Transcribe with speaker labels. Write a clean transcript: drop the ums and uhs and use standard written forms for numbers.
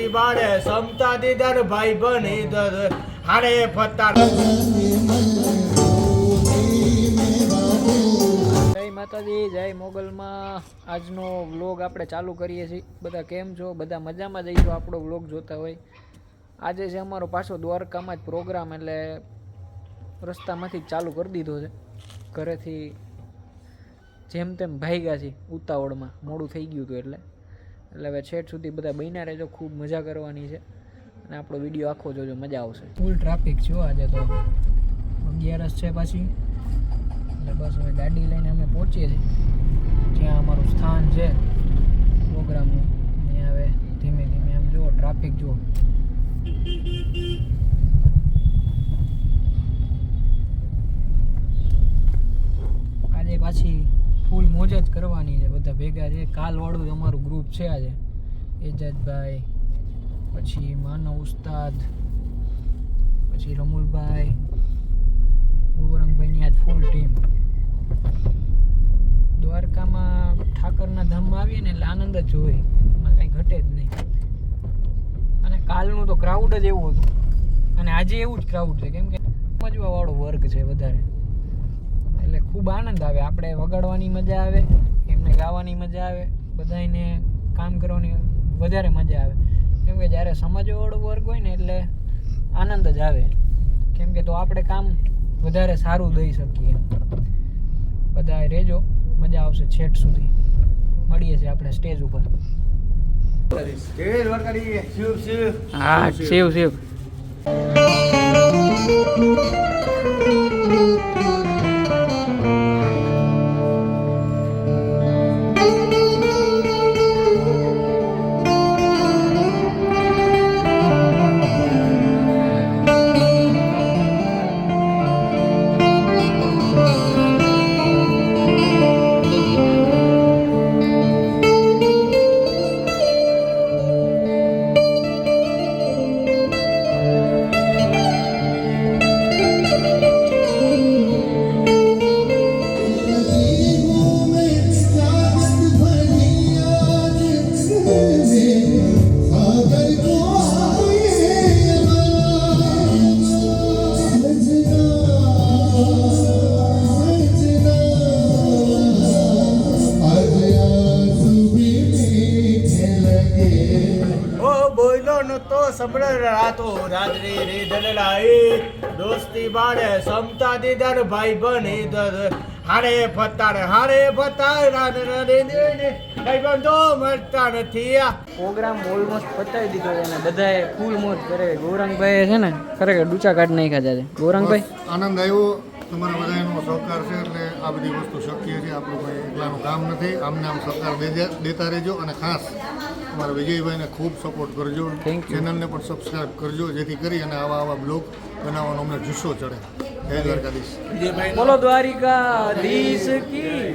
Speaker 1: દોસ્તી બાળે સમતા દીદાર ભાઈ બની દર હારે ફતા.
Speaker 2: જય માતાજી, જય મોગલમાં. આજનો વ્લોગ આપણે ચાલુ કરીએ છીએ. બધા કેમ છો? બધા મજામાં જઈશું આપણો વ્લોગ જોતા હોય. આજે છે અમારો પાછો દ્વારકામાં જ પ્રોગ્રામ, એટલે રસ્તામાંથી જ ચાલુ કરી દીધો છે. ઘરેથી જેમ તેમ ભાગ્યા છે ઉતાવળમાં, મોડું થઈ ગયું હતું એટલે હવે છેટ સુધી બધા બન્યા રહેજો. ખૂબ મજા કરવાની છે અને આપણો વિડીયો આખો જોજો, મજા આવશે. ફૂલ ટ્રાફિક છે આજે તો, 11 છે પાછી. એટલે બસ હવે ગાડી લઈને અમે પહોંચીએ છીએ જ્યાં અમારું સ્થાન છે પ્રોગ્રામનું. અહીંયા હવે ધીમે ધીમે આમ જુઓ ટ્રાફિક જુઓ. આજે પાછી ફૂલ મોજ જ કરવાની છે, બધા ભેગા છે. કાલવાળું અમારું ગ્રુપ છે આજે. એજાજભાઈ, પછી માનવ ઉસ્તાદ, પછી રમુલભાઈ, ગૌરંગભાઈની આજ ફૂલ ટીમ. દ્વારકામાં ઠાકરના ધામમાં આવીએ ને એટલે આનંદ જ હોય, એમાં કાંઈ ઘટે જ નહીં. અને કાલનું તો ક્રાઉડ જ એવું હતું અને આજે એવું જ ક્રાઉડ છે, કેમ કે સમજવાવાળો વર્ગ છે વધારે, એટલે ખૂબ આનંદ આવે. આપણે વગાડવાની મજા આવે, એમને ગાવાની મજા આવે, બધાને કામ કરવાની વધારે મજા આવે. કેમ કે જ્યારે સમજવાવાળો વર્ગ હોય ને એટલે આનંદ જ આવે, કેમ કે તો આપણે કામ વધારે સારું દઈ શકીએ. બધા રહેજો, મજા આવશે છેટ સુધી. મળીએ છીએ આપણે સ્ટેજ ઉપર. હા, શિવ શિવ.
Speaker 1: તો સંભળ રાતો રાત્રિ રે દલડાઈ દોસ્તી બાળે સમતા દીદાર ભાઈ બની દર હારે ફતાર રાન રે દે ભાઈ બંધો મળતા નથી.
Speaker 2: પ્રોગ્રામ ઓલમોસ્ટ પતાવી દીધો છે અને બધાએ ફૂલ મોજ કરે. ગૌરંગભાઈ છે ને ખરેખર ડૂચા કાઢી નાખ્યા છે. ગૌરંગભાઈ,
Speaker 3: આનંદ આવ્યો. તમારા બધાનો સહકાર છે એટલે આ બધી વસ્તુ શક્ય છે. આપણું કંઈ એકલાનું કામ નથી. આમને આમ સહકાર દેતા રહેજો અને ખાસ અમારા વિજયભાઈને ખૂબ સપોર્ટ કરજો. ચેનલને પણ સબસ્ક્રાઈબ કરજો, જેથી કરી અને આવા બ્લોગ બનાવવાનો અમને જુસ્સો ચડે. જય દ્વારકાધીશ.
Speaker 2: બોલો દ્વારિકાધીશ કી.